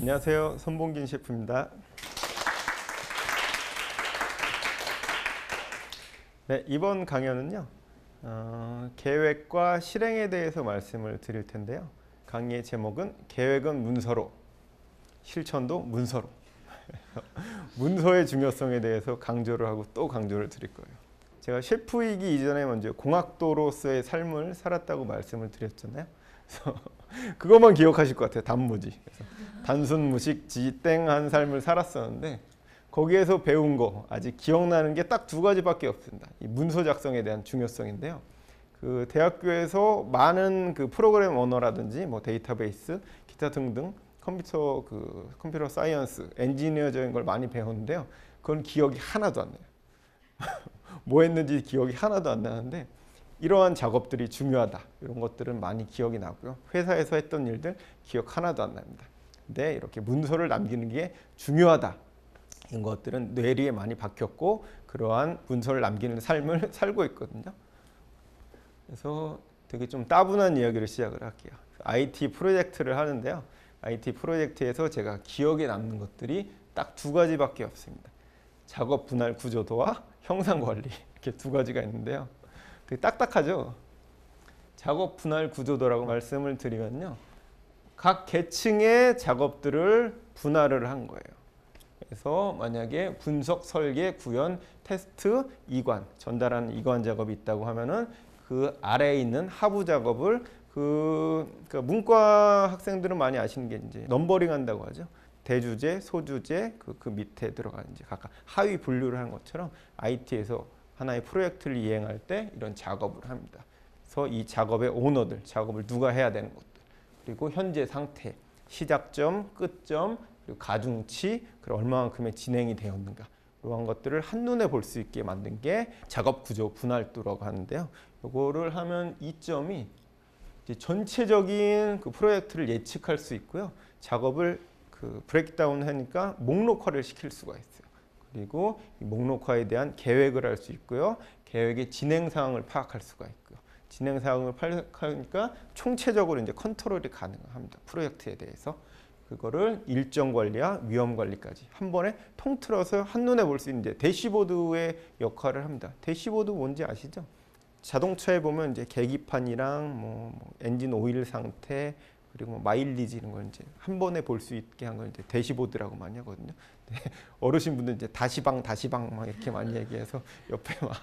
안녕하세요. 손봉긴 셰프입니다. 네, 이번 강연은요. 계획과 실행에 대해서 말씀을 드릴 텐데요. 강의의 제목은 계획은 문서로, 실천도 문서로. 문서의 중요성에 대해서 강조를 하고 또 강조를 드릴 거예요. 제가 셰프이기 이전에 먼저 공학도로서의 삶을 살았다고 말씀을 드렸잖아요. 그래서 그것만 기억하실 것 같아요. 단무지. 그래서 단순 무식 지땡한 삶을 살았었는데 거기에서 배운 거 아직 기억나는 게 딱 두 가지밖에 없습니다. 이 문서 작성에 대한 중요성인데요. 그 대학교에서 많은 그 프로그램 언어라든지 뭐 데이터베이스, 기타 등등 컴퓨터 사이언스, 엔지니어적인 걸 많이 배웠는데요. 그건 기억이 하나도 안 나요. 뭐 했는지 기억이 하나도 안 나는데 이러한 작업들이 중요하다. 이런 것들은 많이 기억이 나고요. 회사에서 했던 일들 기억 하나도 안 납니다. 근데 이렇게 문서를 남기는 게 중요하다. 이런 것들은 뇌리에 많이 박혔고 그러한 문서를 남기는 삶을 살고 있거든요. 그래서 되게 좀 따분한 이야기를 시작을 할게요. IT 프로젝트를 하는데요. IT 프로젝트에서 제가 기억에 남는 것들이 딱 두 가지밖에 없습니다. 작업 분할 구조도와 형상 관리 이렇게 두 가지가 있는데요. 되게 딱딱하죠. 작업 분할 구조도라고 말씀을 드리면요. 각 계층의 작업들을 분할을 한 거예요. 그래서 만약에 분석, 설계, 구현, 테스트, 이관, 전달하는 이관 작업이 있다고 하면은 그 아래에 있는 하부 작업을 문과 학생들은 많이 아시는 게 이제 넘버링 한다고 하죠. 대주제, 소주제, 그 밑에 들어가는 이제 각각 하위 분류를 하는 것처럼 IT에서 하나의 프로젝트를 이행할 때 이런 작업을 합니다. 그래서 이 작업의 오너들, 작업을 누가 해야 되는 것들, 그리고 현재 상태, 시작점, 끝점, 그리고 가중치, 그리고 얼마만큼의 진행이 되었는가 이러한 것들을 한눈에 볼 수 있게 만든 게 작업 구조 분할도라고 하는데요. 이거를 하면 이점이 이제 전체적인 그 프로젝트를 예측할 수 있고요. 작업을 브레이크다운 하니까 목록화를 시킬 수가 있어요. 그리고 이 목록화에 대한 계획을 할 수 있고요. 계획의 진행 사항을 파악할 수가 있고요. 진행 사항을 파악하니까 총체적으로 이제 컨트롤이 가능합니다. 프로젝트에 대해서. 그거를 일정 관리와 위험 관리까지 한 번에 통틀어서 한눈에 볼 수 있는 이제 대시보드의 역할을 합니다. 대시보드 뭔지 아시죠? 자동차에 보면 이제 계기판이랑 뭐 엔진 오일 상태 그리고 뭐 마일리지 이런 걸 이제 한 번에 볼 수 있게 한 걸 이제 대시보드라고 많이 하거든요. 어르신분들 이제 다시방 막 이렇게 많이 얘기해서 옆에 막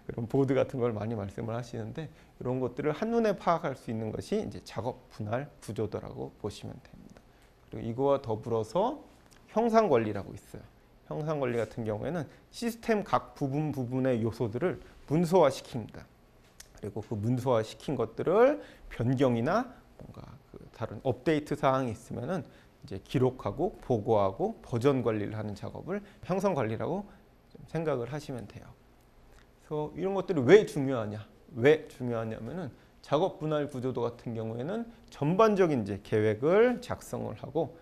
그런 보드 같은 걸 많이 말씀을 하시는데 이런 것들을 한눈에 파악할 수 있는 것이 이제 작업 분할 구조도라고 보시면 됩니다. 그리고 이거와 더불어서 형상 관리라고 있어요. 형상 관리 같은 경우에는 시스템 각 부분의 요소들을 문서화 시킵니다. 그리고 그 문서화 시킨 것들을 변경이나 뭔가 다른 업데이트 사항이 있으면은 이제 기록하고 보고하고 버전 관리를 하는 작업을 형상 관리라고 생각을 하시면 돼요. 그래서 이런 것들이 왜 중요하냐? 왜 중요하냐면은 작업 분할 구조도 같은 경우에는 전반적인 이제 계획을 작성을 하고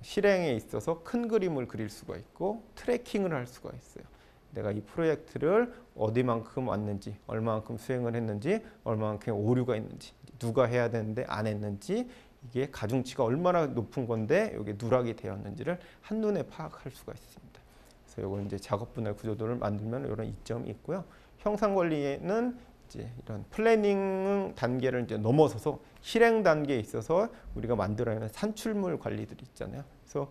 실행에 있어서 큰 그림을 그릴 수가 있고 트래킹을 할 수가 있어요. 내가 이 프로젝트를 어디만큼 왔는지, 얼마만큼 수행을 했는지, 얼마만큼 오류가 있는지, 누가 해야 되는데 안 했는지, 이게 가중치가 얼마나 높은 건데 여기 누락이 되었는지를 한눈에 파악할 수가 있습니다. 그래서 이걸 이제 작업 분할 구조도를 만들면 이런 이점이 있고요. 형상 관리에는 이제 이런 플래닝 단계를 이제 넘어서서 실행 단계에 있어서 우리가 만들어야 하는 산출물 관리들이 있잖아요. 그래서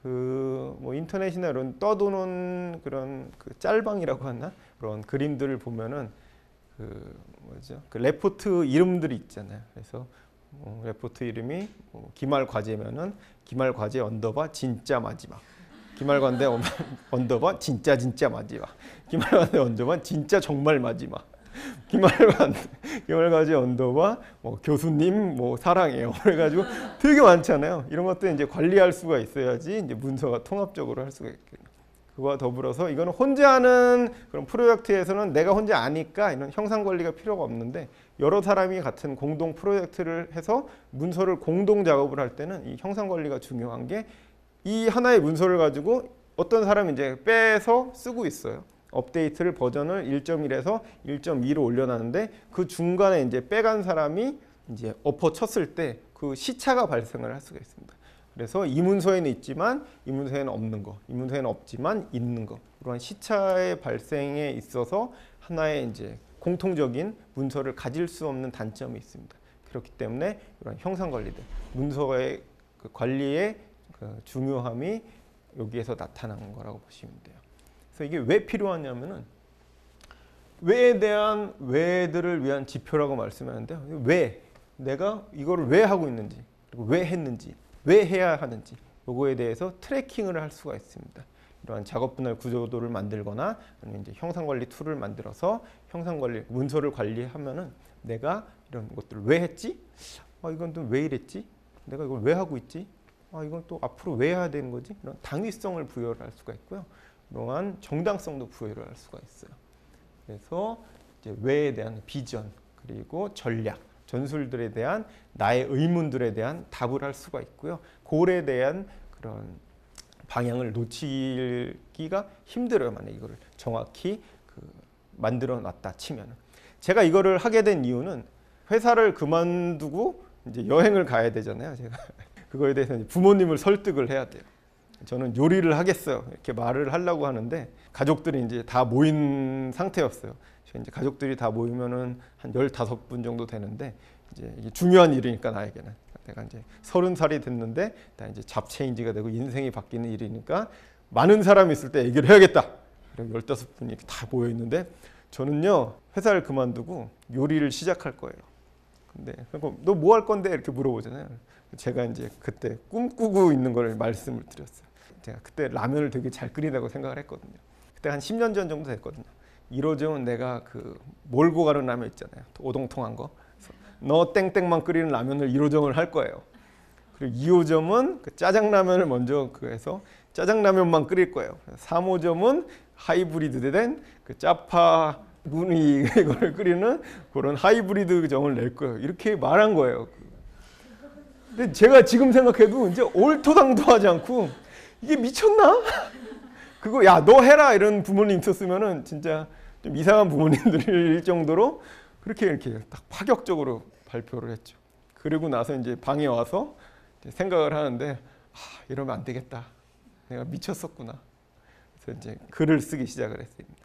뭐 인터넷이나 이런 떠도는 그런 짤방이라고 하나 그런 그림들을 보면은 그 레포트 이름들이 있잖아요. 그래서 레포트 이름이 기말 과제면은 기말 과제 언더바 진짜 마지막. 기말 과제 언더바 진짜 마지막. 기말 과제 언더바 진짜 정말 마지막. 기말과제 언더바 교수님 사랑해요. 그래가지고 되게 많잖아요. 이런 것들 이제 관리할 수가 있어야지 이제 문서가 통합적으로 할 수가 있거든요. 그와 더불어서 이거는 혼자 하는 그런 프로젝트에서는 내가 혼자 아니까 이런 형상 관리가 필요가 없는데 여러 사람이 같은 공동 프로젝트를 해서 문서를 공동 작업을 할 때는 이 형상 관리가 중요한 게 이 하나의 문서를 가지고 어떤 사람이 이제 빼서 쓰고 있어요. 업데이트를 버전을 1.1에서 1.2로 올려놨는데 그 중간에 이제 빼간 사람이 이제 엎어쳤을 때 그 시차가 발생을 할 수가 있습니다. 그래서 이 문서에는 있지만 이 문서에는 없는 거, 이 문서에는 없지만 있는 거. 이러한 시차의 발생에 있어서 하나의 이제 공통적인 문서를 가질 수 없는 단점이 있습니다. 그렇기 때문에 이런 형상 관리들, 문서의 그 관리의 그 중요함이 여기에서 나타난 거라고 보시면 돼요. 그래서 이게 왜 필요하냐면은 왜에 대한 왜들을 위한 지표라고 말씀하는데요. 왜 내가 이거를 왜 하고 있는지, 그리고 왜 했는지, 왜 해야 하는지 요거에 대해서 트래킹을 할 수가 있습니다. 이러한 작업 분할 구조도를 만들거나 아니면 이제 형상 관리 툴을 만들어서 형상 관리 문서를 관리하면은 내가 이런 것들을 왜 했지? 이건 또 왜 이랬지? 내가 이걸 왜 하고 있지? 이건 또 앞으로 왜 해야 되는 거지? 이런 당위성을 부여를 할 수가 있고요. 이러한 정당성도 부여를 할 수가 있어요. 그래서 이제 왜에 대한 비전 그리고 전략, 전술들에 대한 나의 의문들에 대한 답을 할 수가 있고요. 고래에 대한 그런 방향을 놓치기가 힘들어요. 만약 이거를 정확히 만들어 놨다 치면은. 제가 이거를 하게 된 이유는 회사를 그만두고 이제 여행을 가야 되잖아요. 제가 그거에 대해서 이제 부모님을 설득을 해야 돼요. 저는 요리를 하겠어요. 이렇게 말을 하려고 하는데 가족들이 이제 다 모인 상태였어요. 이제 가족들이 다 모이면은 한 15분 정도 되는데 이제 이게 중요한 일이니까 나에게는 내가 이제 30살이 됐는데 나 이제 잡체인지가 되고 인생이 바뀌는 일이니까 많은 사람이 있을 때 얘기를 해야겠다. 그리고 15분이 다 모여 있는데 저는요 회사를 그만두고 요리를 시작할 거예요. 근데 너 뭐 할 건데 이렇게 물어보잖아요. 제가 이제 그때 꿈꾸고 있는 걸 말씀을 드렸어요. 제가 그때 라면을 되게 잘 끓인다고 생각을 했거든요. 그때 한 10년 전 정도 됐거든요. 1호점은 내가 그 몰고 가는 라면 있잖아요. 오동통한 거. 너 땡땡만 끓이는 라면을 1호점을 할 거예요. 그리고 2호점은 그 짜장라면을 먼저 해서 짜장라면만 끓일 거예요. 3호점은 하이브리드 된 그 짜파 무늬 이걸 끓이는 그런 하이브리드 점을 낼 거예요. 이렇게 말한 거예요. 근데 제가 지금 생각해도 이제 올토당도 하지 않고 이게 미쳤나? 그거 야 너 해라 이런 부모님 있었으면은 진짜 좀 이상한 부모님들일 정도로 그렇게 이렇게 딱 파격적으로 발표를 했죠. 그리고 나서 이제 방에 와서 이제 생각을 하는데 이러면 안 되겠다. 내가 미쳤었구나. 그래서 이제 글을 쓰기 시작을 했습니다.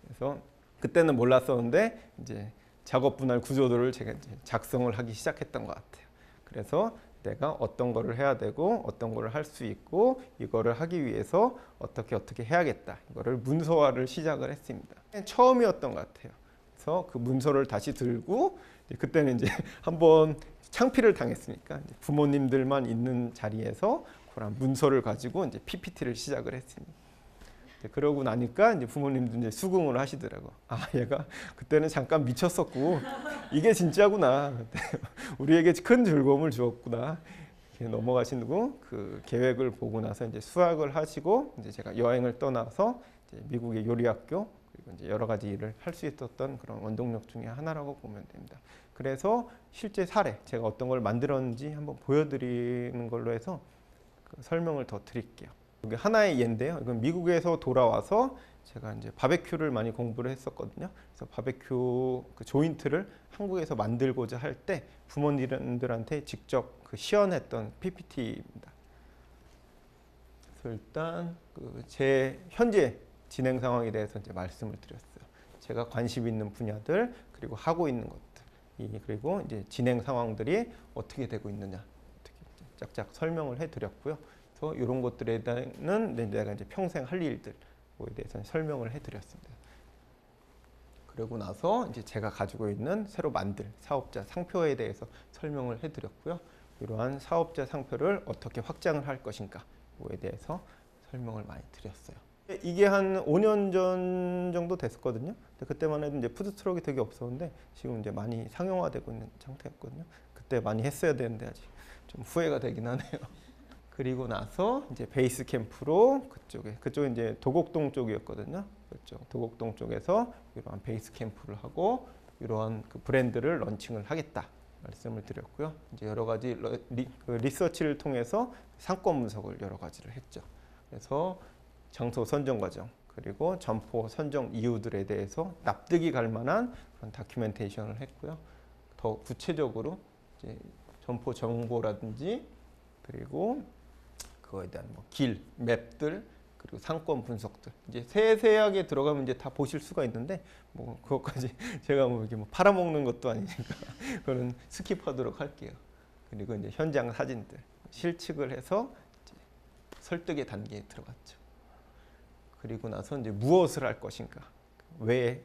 그래서 그때는 몰랐었는데 이제 작업 분할 구조도를 제가 이제 작성을 하기 시작했던 것 같아요. 그래서 내가 어떤 거를 해야 되고 어떤 거를 할 수 있고 이거를 하기 위해서 어떻게 해야겠다. 이거를 문서화를 시작을 했습니다. 처음이었던 것 같아요. 그래서 그 문서를 다시 들고 그때는 이제 한번 창피를 당했으니까 이제 부모님들만 있는 자리에서 그런 문서를 가지고 이제 PPT를 시작을 했습니다. 그러고 나니까 이제 부모님도 이제 수긍을 하시더라고. 얘가 그때는 잠깐 미쳤었고 이게 진짜구나. 우리에게 큰 즐거움을 주었구나. 이렇게 넘어가시고 그 계획을 보고 나서 이제 수학을 하시고 이제 제가 여행을 떠나서 이제 미국의 요리학교 그리고 이제 여러 가지 일을 할 수 있었던 그런 원동력 중에 하나라고 보면 됩니다. 그래서 실제 사례 제가 어떤 걸 만들었는지 한번 보여드리는 걸로 해서 그 설명을 더 드릴게요. 여기 하나의 예인데요. 이건 미국에서 돌아와서 제가 이제 바베큐를 많이 공부를 했었거든요. 그래서 바베큐 그 조인트를 한국에서 만들고자 할 때 부모님들한테 직접 그 시연했던 PPT입니다. 그래서 일단 제 현재 진행 상황에 대해서 이제 말씀을 드렸어요. 제가 관심 있는 분야들 그리고 하고 있는 것들 그리고 이제 진행 상황들이 어떻게 되고 있느냐 쫙쫙 설명을 해드렸고요. 그래서 이런 것들에 대해서는 내가 이제 평생 할 일들에 대해서 설명을 해드렸습니다. 그러고 나서 이제 제가 가지고 있는 새로 만들 사업자 상표에 대해서 설명을 해드렸고요. 이러한 사업자 상표를 어떻게 확장을 할 것인가에 대해서 설명을 많이 드렸어요. 이게 한 5년 전 정도 됐었거든요. 그때만 해도 이제 푸드트럭이 되게 없었는데 지금 이제 많이 상용화되고 있는 상태였거든요. 그때 많이 했어야 되는데 아직 좀 후회가 되긴 하네요. 그리고 나서 이제 베이스 캠프로 그쪽에 이제 도곡동 쪽이었거든요. 그쪽 도곡동 쪽에서 이러한 베이스 캠프를 하고 이러한 그 브랜드를 런칭을 하겠다 말씀을 드렸고요. 이제 여러 가지 리서치를 통해서 상권 분석을 여러 가지를 했죠. 그래서 장소 선정 과정 그리고 점포 선정 이유들에 대해서 납득이 갈 만한 그런 다큐멘테이션을 했고요. 더 구체적으로 이제 점포 정보라든지 그리고 그거에 대한 뭐 길, 맵들, 그리고 상권 분석들 이제 세세하게 들어가면 이제 다 보실 수가 있는데 뭐 그것까지 제가 뭐 이렇게 뭐 팔아먹는 것도 아니니까 그거는 스킵하도록 할게요. 그리고 이제 현장 사진들 실측을 해서 이제 설득의 단계에 들어갔죠. 그리고 나서 이제 무엇을 할 것인가, 왜에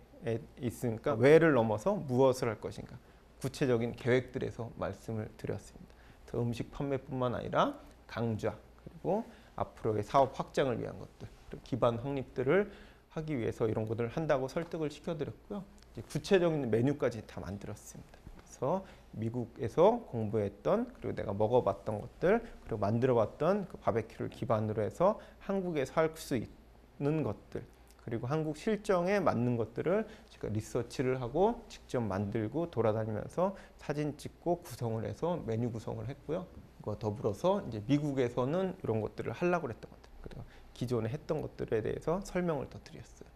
있으니까 왜를 넘어서 무엇을 할 것인가 구체적인 계획들에서 말씀을 드렸습니다. 음식 판매뿐만 아니라 강좌 그리고 앞으로의 사업 확장을 위한 것들, 기반 확립들을 하기 위해서 이런 것들을 한다고 설득을 시켜드렸고요. 이제 구체적인 메뉴까지 다 만들었습니다. 그래서 미국에서 공부했던 그리고 내가 먹어봤던 것들 그리고 만들어봤던 그 바베큐를 기반으로 해서 한국에서 할 수 있는 것들 그리고 한국 실정에 맞는 것들을 제가 리서치를 하고 직접 만들고 돌아다니면서 사진 찍고 구성을 해서 메뉴 구성을 했고요. 그와 더불어서 이제 미국에서는 이런 것들을 하려고 했던 것들, 그리고 기존에 했던 것들에 대해서 설명을 더 드렸어요.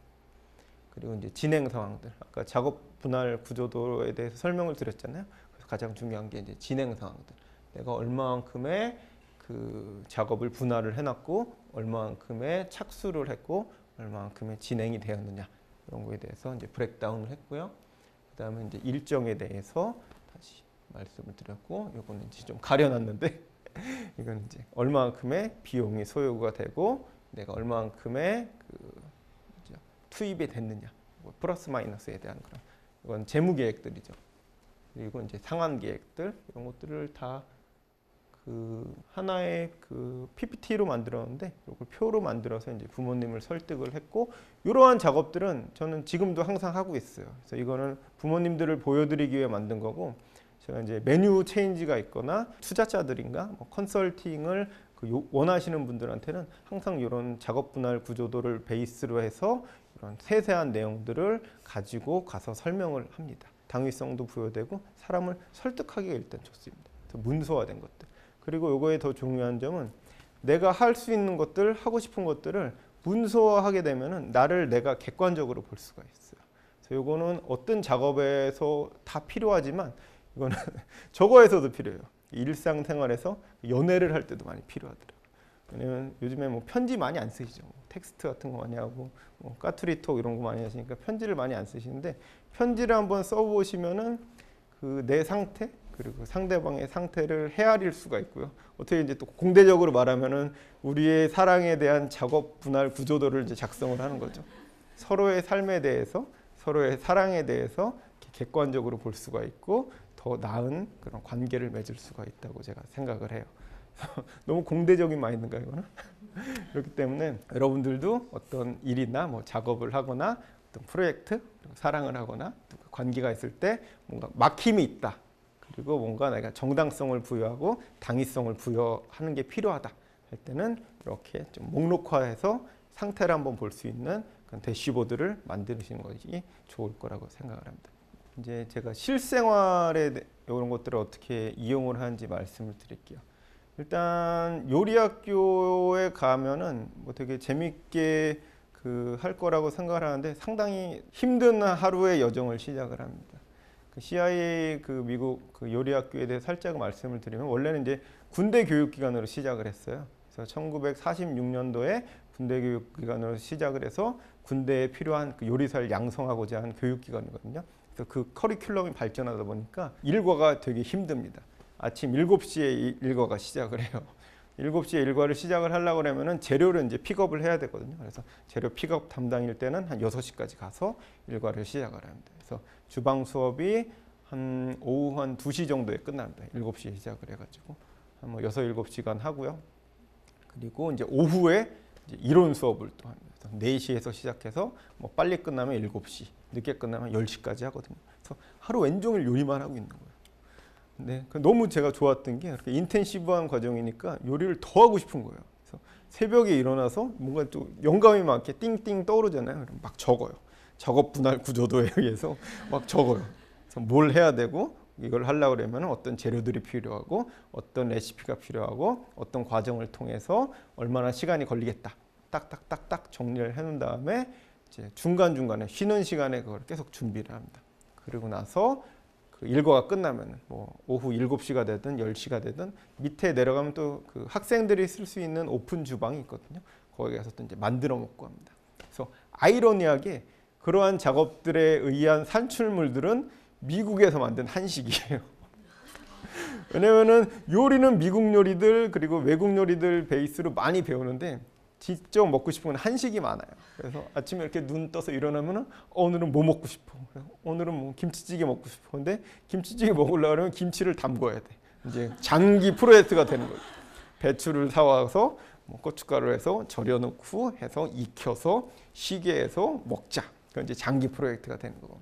그리고 이제 진행 상황들, 아까 작업 분할 구조도에 대해서 설명을 드렸잖아요. 그래서 가장 중요한 게 이제 진행 상황들. 내가 얼마만큼의 그 작업을 분할을 해놨고, 얼마만큼의 착수를 했고, 얼마만큼의 진행이 되었느냐 이런 거에 대해서 이제 브레이크다운을 했고요. 그다음에 이제 일정에 대해서 다시 말씀을 드렸고, 요거는 이제 좀 가려놨는데 이건 이제 얼마만큼의 비용이 소요가 되고 내가 얼마만큼의 그 투입이 됐느냐, 뭐 플러스 마이너스에 대한 그런 이건 재무 계획들이죠. 그리고 이제 상환 계획들 이런 것들을 다 그 하나의 그 PPT로 만들었는데 이걸 표로 만들어서 이제 부모님을 설득을 했고 이러한 작업들은 저는 지금도 항상 하고 있어요. 그래서 이거는 부모님들을 보여드리기 위해 만든 거고 제가 이제 메뉴 체인지가 있거나 투자자들인가 뭐 컨설팅을 원하시는 분들한테는 항상 이런 작업 분할 구조도를 베이스로 해서 이런 세세한 내용들을 가지고 가서 설명을 합니다. 당위성도 부여되고 사람을 설득하기가 일단 좋습니다. 문서화된 것들. 그리고 이거에 더 중요한 점은 내가 할 수 있는 것들, 하고 싶은 것들을 문서화하게 되면은 나를 내가 객관적으로 볼 수가 있어요. 그래서 이거는 어떤 작업에서 다 필요하지만 이거는 저거에서도 필요해요. 일상생활에서 연애를 할 때도 많이 필요하더라고요. 왜냐면 요즘에 뭐 편지 많이 안 쓰시죠. 텍스트 같은 거 많이 하고 뭐 까투리톡 이런 거 많이 하시니까 편지를 많이 안 쓰시는데 편지를 한번 써보시면은 그 내 상태 그리고 상대방의 상태를 헤아릴 수가 있고요. 어떻게 이제 또 공대적으로 말하면은 우리의 사랑에 대한 작업 분할 구조도를 이제 작성을 하는 거죠. 서로의 삶에 대해서, 서로의 사랑에 대해서 객관적으로 볼 수가 있고 더 나은 그런 관계를 맺을 수가 있다고 제가 생각을 해요. 너무 공대적인 마인드인가요, 이거는? 그렇기 때문에 여러분들도 어떤 일이나 뭐 작업을 하거나 어떤 프로젝트, 사랑을 하거나 관계가 있을 때 뭔가 막힘이 있다. 그리고 뭔가 내가 정당성을 부여하고 당위성을 부여하는 게 필요하다 할 때는 이렇게 좀 목록화해서 상태를 한번 볼 수 있는 그런 대시보드를 만드시는 것이 좋을 거라고 생각을 합니다. 이제 제가 실생활에 이런 것들을 어떻게 이용을 하는지 말씀을 드릴게요. 일단 요리학교에 가면은 뭐 되게 재밌게 할 거라고 생각을 하는데 상당히 힘든 하루의 여정을 시작을 합니다. 그 CIA 미국 요리학교에 대해 살짝 말씀을 드리면 원래는 이제 군대 교육기관으로 시작을 했어요. 그래서 1946년도에 군대 교육기관으로 시작을 해서 군대에 필요한 요리사를 양성하고자 하는 교육기관이거든요. 그래서 그 커리큘럼이 발전하다 보니까 일과가 되게 힘듭니다. 아침 7시에 일과가 시작을 해요. 7시에 일과를 시작을 하려고 하면은 재료를 이제 픽업을 해야 되거든요. 그래서 재료 픽업 담당일 때는 한 6시까지 가서 일과를 시작을 합니다. 그래서 주방 수업이 오후 한 2시 정도에 끝납니다. 7시에 시작을 해가지고 한 뭐 6, 7시간 하고요. 그리고 이제 오후에 이제 이론 수업을 또 합니다. 4시에서 시작해서 뭐 빨리 끝나면 7시, 늦게 끝나면 10시까지 하거든요. 그래서 하루 왼종일 요리만 하고 있는 거예요. 네, 너무 제가 좋았던 게 그렇게 인텐시브한 과정이니까 요리를 더 하고 싶은 거예요. 그래서 새벽에 일어나서 뭔가 또 영감이 막 이렇게 띵띵 떠오르잖아요. 그럼 막 적어요. 작업 분할 구조도에 의해서 막 적어요. 그래서 뭘 해야 되고 이걸 하려고 그러면 어떤 재료들이 필요하고 어떤 레시피가 필요하고 어떤 과정을 통해서 얼마나 시간이 걸리겠다. 딱딱딱딱 정리를 해놓은 다음에 이제 중간중간에 쉬는 시간에 그걸 계속 준비를 합니다. 그리고 나서 그 일과가 끝나면 뭐 오후 7시가 되든 10시가 되든 밑에 내려가면 또 그 학생들이 쓸 수 있는 오픈 주방이 있거든요. 거기 가서 또 이제 만들어 먹고 합니다. 그래서 아이러니하게 그러한 작업들에 의한 산출물들은 미국에서 만든 한식이에요. 왜냐면은 요리는 미국 요리들 그리고 외국 요리들 베이스로 많이 배우는데 직접 먹고 싶은 건 한식이 많아요. 그래서 아침에 이렇게 눈 떠서 일어나면은 오늘은 뭐 먹고 싶어. 오늘은 뭐 김치찌개 먹고 싶어. 근데 김치찌개 먹으려면 김치를 담궈야 돼. 이제 장기 프로젝트가 되는 거죠. 배추를 사와서 뭐 고춧가루 해서 절여놓고 해서 익혀서 쉬게 해서 먹자. 그건 이제 장기 프로젝트가 되는 거고.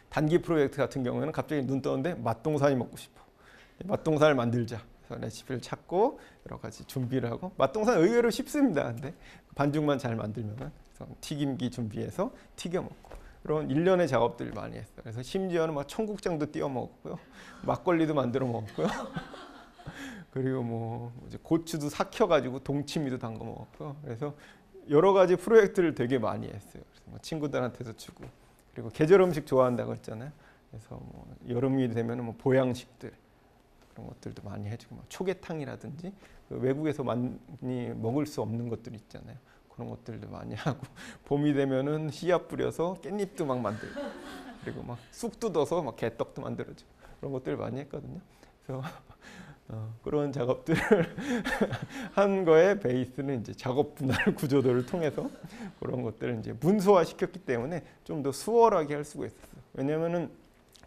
단기 프로젝트 같은 경우에는 갑자기 눈 떴는데 맛동산이 먹고 싶어. 맛동산을 만들자. 그래서 레시피를 찾고 여러 가지 준비를 하고 맛동산 의외로 쉽습니다. 근데 반죽만 잘 만들면 튀김기 준비해서 튀겨 먹고 이런 일련의 작업들을 많이 했어요. 그래서 심지어는 막 청국장도 띄워 먹었고요, 막걸리도 만들어 먹었고요. 그리고 뭐 이제 고추도 삭혀가지고 동치미도 담궈 먹었고요. 그래서 여러 가지 프로젝트를 되게 많이 했어요. 그래서 뭐 친구들한테도 주고 그리고 계절 음식 좋아한다고 했잖아요. 그래서 뭐 여름이 되면 뭐 보양식들 그런 것들도 많이 해주고 뭐 초계탕이라든지 그 외국에서 많이 먹을 수 없는 것들 있잖아요. 그런 것들도 많이 하고 봄이 되면은 씨앗 뿌려서 깻잎도 막 만들고 그리고 막 쑥 뜯어서 막 개떡도 만들어주고 그런 것들을 많이 했거든요. 그래서 그런 작업들을 한 거에 베이스는 이제 작업 분할 구조도를 통해서 그런 것들을 이제 문서화 시켰기 때문에 좀 더 수월하게 할 수가 있었어요. 왜냐면은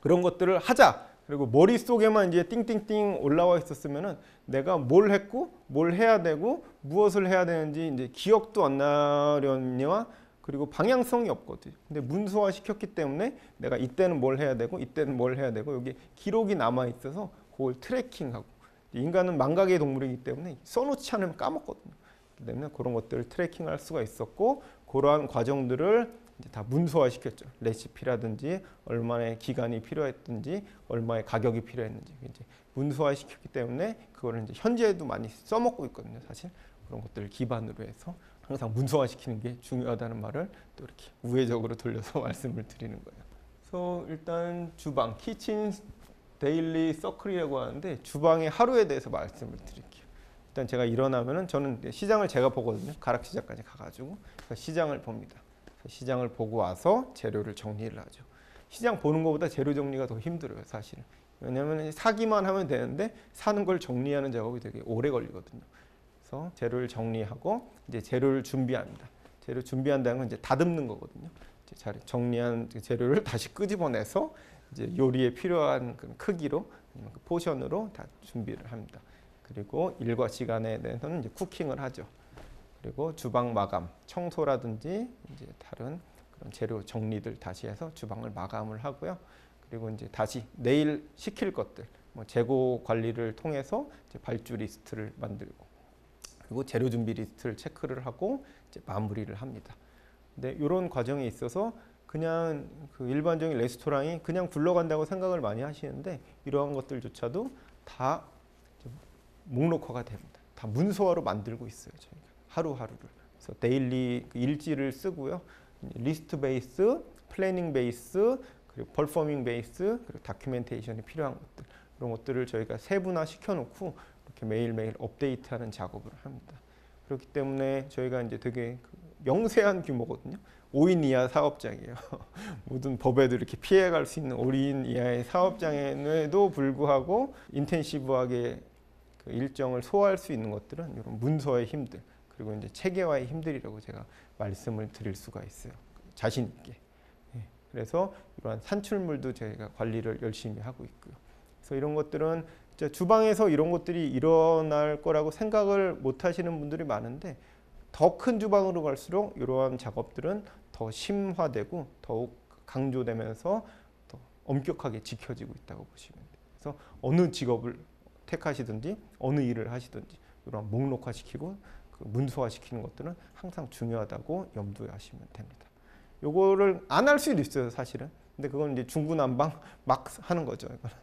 그런 것들을 하자. 그리고 머릿속에만 이제 띵띵띵 올라와 있었으면은 내가 뭘 했고 뭘 해야 되고 무엇을 해야 되는지 이제 기억도 안 나려니와 그리고 방향성이 없거든요. 근데 문서화 시켰기 때문에 내가 이때는 뭘 해야 되고 이때는 뭘 해야 되고 여기 기록이 남아 있어서 그걸 트래킹하고 인간은 망각의 동물이기 때문에 써놓지 않으면 까먹거든요. 그렇기 때문에 그런 것들을 트래킹할 수가 있었고 그러한 과정들을 이제 다 문서화 시켰죠. 레시피라든지 얼마의 기간이 필요했든지 얼마의 가격이 필요했는지 이제 문서화 시켰기 때문에 그거를 이제 현재에도 많이 써먹고 있거든요. 사실 그런 것들을 기반으로 해서 항상 문서화 시키는 게 중요하다는 말을 또 이렇게 우회적으로 돌려서 말씀을 드리는 거예요. 그래서 일단 주방, 키친 데일리 서클이라고 하는데 주방의 하루에 대해서 말씀을 드릴게요. 일단 제가 일어나면은 저는 시장을 제가 보거든요. 가락시장까지 가가지고 시장을 봅니다. 시장을 보고 와서 재료를 정리를 하죠. 시장 보는 것보다 재료 정리가 더 힘들어요, 사실은. 왜냐하면 사기만 하면 되는데 사는 걸 정리하는 작업이 되게 오래 걸리거든요. 그래서 재료를 정리하고 이제 재료를 준비합니다. 재료 준비한다는 건 이제 다듬는 거거든요. 이제 정리한 재료를 다시 끄집어내서 이제 요리에 필요한 그 크기로 그 포션으로 다 준비를 합니다. 그리고 일과 시간에 대해서는 이제 쿠킹을 하죠. 그리고 주방 마감, 청소라든지 이제 다른 그런 재료 정리들 다시 해서 주방을 마감을 하고요. 그리고 이제 다시 내일 시킬 것들, 뭐 재고 관리를 통해서 이제 발주 리스트를 만들고, 그리고 재료 준비 리스트를 체크를 하고 이제 마무리를 합니다. 근데 이런 과정에 있어서 그냥 그 일반적인 레스토랑이 그냥 굴러간다고 생각을 많이 하시는데 이러한 것들조차도 다 목록화가 됩니다. 다 문서화로 만들고 있어요, 저희가. 하루하루를. 그래서 데일리 일지를 쓰고요. 리스트 베이스, 플래닝 베이스, 그리고 퍼포밍 베이스, 그리고 다큐멘테이션이 필요한 것들. 이런 것들을 저희가 세분화 시켜놓고 이렇게 매일매일 업데이트하는 작업을 합니다. 그렇기 때문에 저희가 이제 되게 영세한 규모거든요. 5인 이하 사업장이에요. 모든 법에도 이렇게 피해갈 수 있는 5인 이하의 사업장에도 불구하고 인텐시브하게 그 일정을 소화할 수 있는 것들은 이런 문서의 힘들 그리고 이제 체계화의 힘들이라고 제가 말씀을 드릴 수가 있어요. 자신 있게. 그래서 이러한 산출물도 저희가 관리를 열심히 하고 있고요. 그래서 이런 것들은 주방에서 이런 것들이 일어날 거라고 생각을 못 하시는 분들이 많은데 더 큰 주방으로 갈수록 이러한 작업들은 더 심화되고 더욱 강조되면서 더 엄격하게 지켜지고 있다고 보시면 돼요. 그래서 어느 직업을 택하시든지 어느 일을 하시든지 이런 목록화시키고 그 문서화시키는 것들은 항상 중요하다고 염두에 하시면 됩니다. 요거를 안 할 수도 있어요, 사실은. 근데 그건 이제 중구난방 막 하는 거죠. 이거는.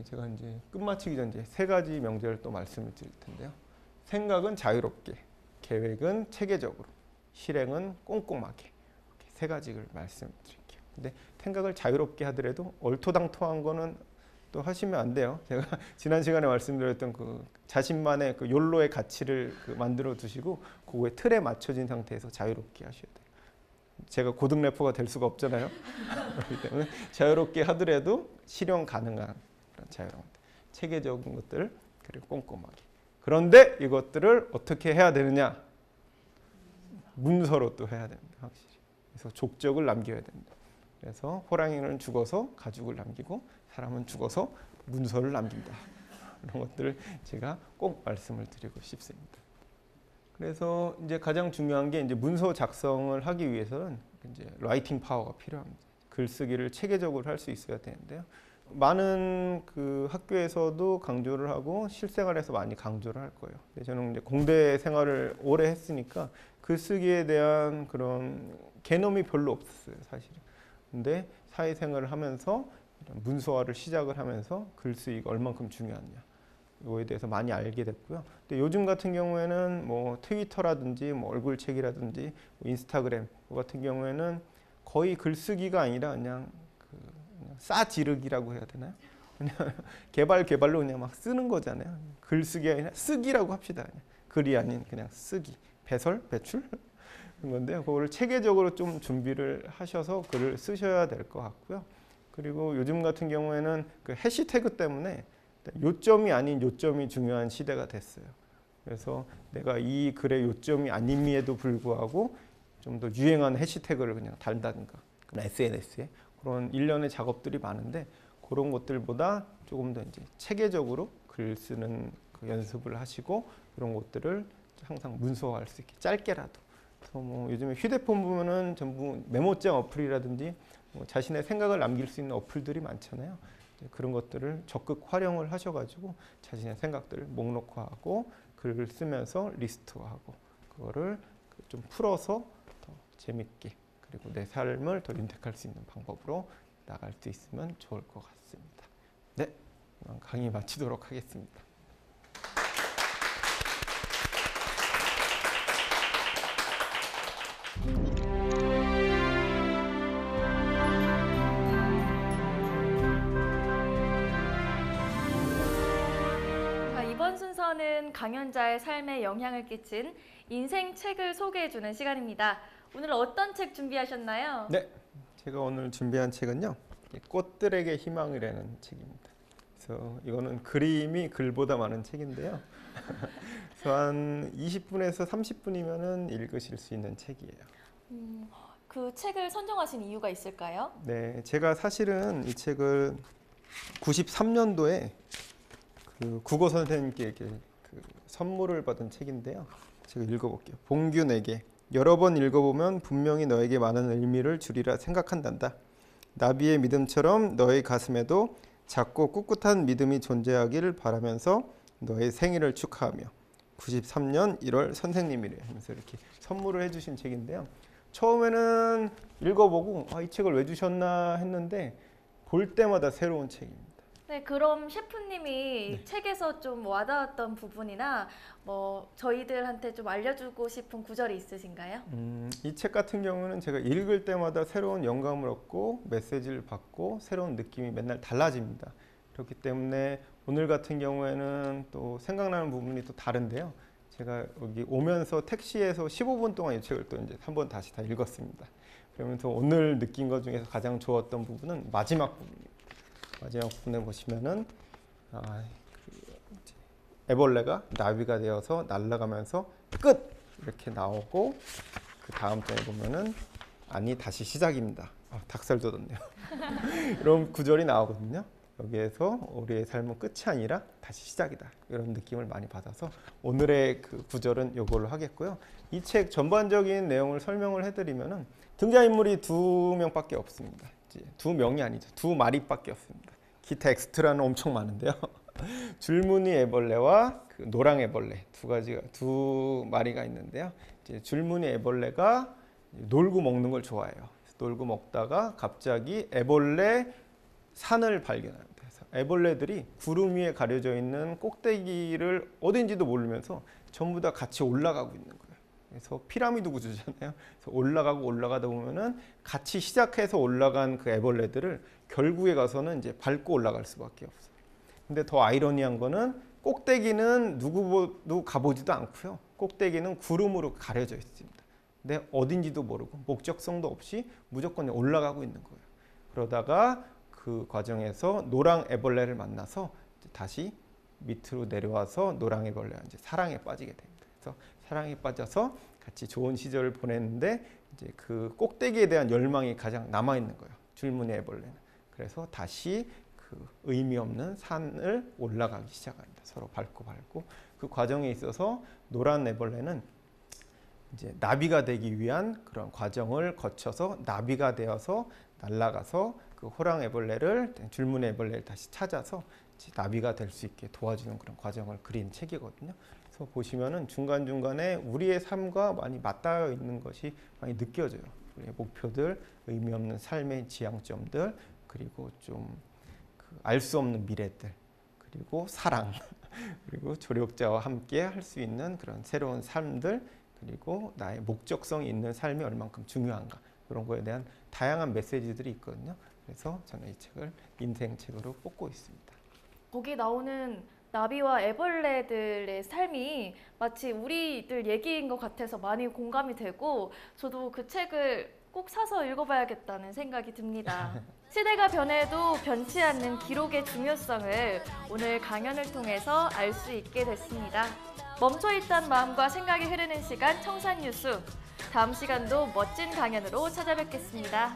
제가 이제 끝마치기 전에 이제 3가지 명제를 또 말씀을 드릴 텐데요. 생각은 자유롭게, 계획은 체계적으로, 실행은 꼼꼼하게. 이렇게 3가지를 말씀드릴게요. 근데 생각을 자유롭게 하더라도 얼토당토한 거는 또 하시면 안 돼요. 제가 지난 시간에 말씀드렸던 그 자신만의 그 욜로의 가치를 그 만들어 두시고 그거에 틀에 맞춰진 상태에서 자유롭게 하셔야 돼요. 제가 고등 래퍼가 될 수가 없잖아요. 그렇기 때문에 자유롭게 하더라도 실현 가능한 그런 자유로운 체계적인 것들 그리고 꼼꼼하게. 그런데 이것들을 어떻게 해야 되느냐? 문서로 또 해야 됩니다. 확실히. 그래서 족적을 남겨야 됩니다. 그래서 호랑이는 죽어서 가죽을 남기고 사람은 죽어서 문서를 남긴다. 이런 것들을 제가 꼭 말씀을 드리고 싶습니다. 그래서 이제 가장 중요한 게 이제 문서 작성을 하기 위해서는 이제 라이팅 파워가 필요합니다. 글쓰기를 체계적으로 할 수 있어야 되는데요. 많은 그 학교에서도 강조를 하고 실생활에서 많이 강조를 할 거예요. 저는 이제 공대 생활을 오래 했으니까 글쓰기에 대한 그런 개념이 별로 없었어요, 사실은. 근데 사회생활을 하면서 문서화를 시작을 하면서 글쓰기가 얼만큼 중요하냐 이거에 대해서 많이 알게 됐고요. 근데 요즘 같은 경우에는 뭐 트위터라든지 뭐 얼굴책이라든지 뭐 인스타그램 같은 경우에는 거의 글쓰기가 아니라 그냥 싸지르기라고 해야 되나요? 그냥 개발로 그냥 막 쓰는 거잖아요. 글쓰기가 아니라 쓰기라고 합시다. 그냥. 글이 아닌 그냥 쓰기, 배설, 배출 그런 건데 그거를 체계적으로 좀 준비를 하셔서 글을 쓰셔야 될 것 같고요. 그리고 요즘 같은 경우에는 그 해시태그 때문에 요점이 아닌 요점이 중요한 시대가 됐어요. 그래서 내가 이 글의 요점이 아님에도 불구하고 좀 더 유행하는 해시태그를 그냥 달다든가 SNS에 그런 일련의 작업들이 많은데 그런 것들보다 조금 더 이제 체계적으로 글 쓰는 그 연습을 하시고 그런 것들을 항상 문서화할 수 있게 짧게라도. 그래서 뭐 요즘에 휴대폰 보면은 전부 메모장 어플이라든지 뭐 자신의 생각을 남길 수 있는 어플들이 많잖아요. 그런 것들을 적극 활용을 하셔가지고 자신의 생각들을 목록화하고 글을 쓰면서 리스트화하고 그거를 좀 풀어서 더 재밌게 그리고 내 삶을 더 윤택할 수 있는 방법으로 나갈 수 있으면 좋을 것 같습니다. 네, 강의 마치도록 하겠습니다. 이번 순서는 강연자의 삶에 영향을 끼친 인생 책을 소개해주는 시간입니다. 오늘 어떤 책 준비하셨나요? 네, 제가 오늘 준비한 책은요. 꽃들에게 희망이라는 책입니다. 그래서 이거는 그림이 글보다 많은 책인데요. 그래서 한 20분에서 30분이면 읽으실 수 있는 책이에요. 그 책을 선정하신 이유가 있을까요? 네, 제가 사실은 이 책을 93년도에 그 국어 선생님께 그 선물을 받은 책인데요. 제가 읽어볼게요. 봉균에게 여러 번 읽어보면 분명히 너에게 많은 의미를 주리라 생각한단다. 나비의 믿음처럼 너의 가슴에도 작고 꿋꿋한 믿음이 존재하기를 바라면서 너의 생일을 축하하며 93년 1월 선생님이래 하면서 이렇게 선물을 해주신 책인데요. 처음에는 읽어보고 이 책을 왜 주셨나 했는데 볼 때마다 새로운 책입니다. 네, 그럼 셰프님이 책에서 좀 와닿았던 부분이나 뭐 저희들한테 좀 알려주고 싶은 구절이 있으신가요? 이 책 같은 경우는 제가 읽을 때마다 새로운 영감을 얻고 메시지를 받고 새로운 느낌이 맨날 달라집니다. 그렇기 때문에 오늘 같은 경우에는 또 생각나는 부분이 또 다른데요. 제가 여기 오면서 택시에서 15분 동안 이 책을 또 이제 한번 다시 다 읽었습니다. 그러면서 오늘 느낀 것 중에서 가장 좋았던 부분은 마지막 부분입니다. 마지막 부분에 보시면은 애벌레가 나비가 되어서 날아가면서 끝 이렇게 나오고 그 다음 장에 보면은 아니 다시 시작입니다. 닭살 돋았네요. 이런 구절이 나오거든요. 여기에서 우리의 삶은 끝이 아니라 다시 시작이다. 이런 느낌을 많이 받아서 오늘의 그 구절은 이걸로 하겠고요. 이 책 전반적인 내용을 설명을 해드리면은 등장인물이 2명밖에 없습니다. 2명이 아니죠. 2마리밖에 없습니다. 기타 엑스트라는 엄청 많은데요. 줄무늬 애벌레와 그 노랑 애벌레 두 마리가 있는데요. 이제 줄무늬 애벌레가 놀고 먹는 걸 좋아해요. 놀고 먹다가 갑자기 애벌레 산을 발견합니다. 그래서 애벌레들이 구름 위에 가려져 있는 꼭대기를 어딘지도 모르면서 전부 다 같이 올라가고 있는 거예요. 그래서 피라미드 구조잖아요. 그래서 올라가고 올라가다 보면은 같이 시작해서 올라간 그 애벌레들을 결국에 가서는 이제 밟고 올라갈 수밖에 없어요. 근데 더 아이러니한 거는 꼭대기는 누구도 가보지도 않고요. 꼭대기는 구름으로 가려져 있습니다. 근데 어딘지도 모르고 목적성도 없이 무조건 올라가고 있는 거예요. 그러다가 그 과정에서 노랑 애벌레를 만나서 다시 밑으로 내려와서 노랑 애벌레가 이제 사랑에 빠지게 됩니다. 그래서 사랑에 빠져서 같이 좋은 시절을 보냈는데 이제 그 꼭대기에 대한 열망이 가장 남아 있는 거예요. 줄무늬 애벌레는. 그래서 다시 그 의미 없는 산을 올라가기 시작합니다. 서로 밟고 그 과정에 있어서 노란 애벌레는 이제 나비가 되기 위한 그런 과정을 거쳐서 나비가 되어서 날아가서 그 호랑 애벌레를 줄무늬 애벌레를 다시 찾아서 나비가 될 수 있게 도와주는 그런 과정을 그린 책이거든요. 그래서 보시면은 중간중간에 우리의 삶과 많이 맞닿아 있는 것이 많이 느껴져요. 우리의 목표들, 의미 없는 삶의 지향점들, 그리고 좀 알 수 없는 미래들, 그리고 사랑, 그리고 조력자와 함께 할 수 있는 그런 새로운 삶들, 그리고 나의 목적성이 있는 삶이 얼만큼 중요한가, 그런 거에 대한 다양한 메시지들이 있거든요. 그래서 저는 이 책을 인생책으로 뽑고 있습니다. 거기 나오는 나비와 애벌레들의 삶이 마치 우리들 얘기인 것 같아서 많이 공감이 되고 저도 그 책을 꼭 사서 읽어봐야겠다는 생각이 듭니다. 시대가 변해도 변치 않는 기록의 중요성을 오늘 강연을 통해서 알 수 있게 됐습니다. 멈춰있던 마음과 생각이 흐르는 시간 청산뉴스. 다음 시간도 멋진 강연으로 찾아뵙겠습니다.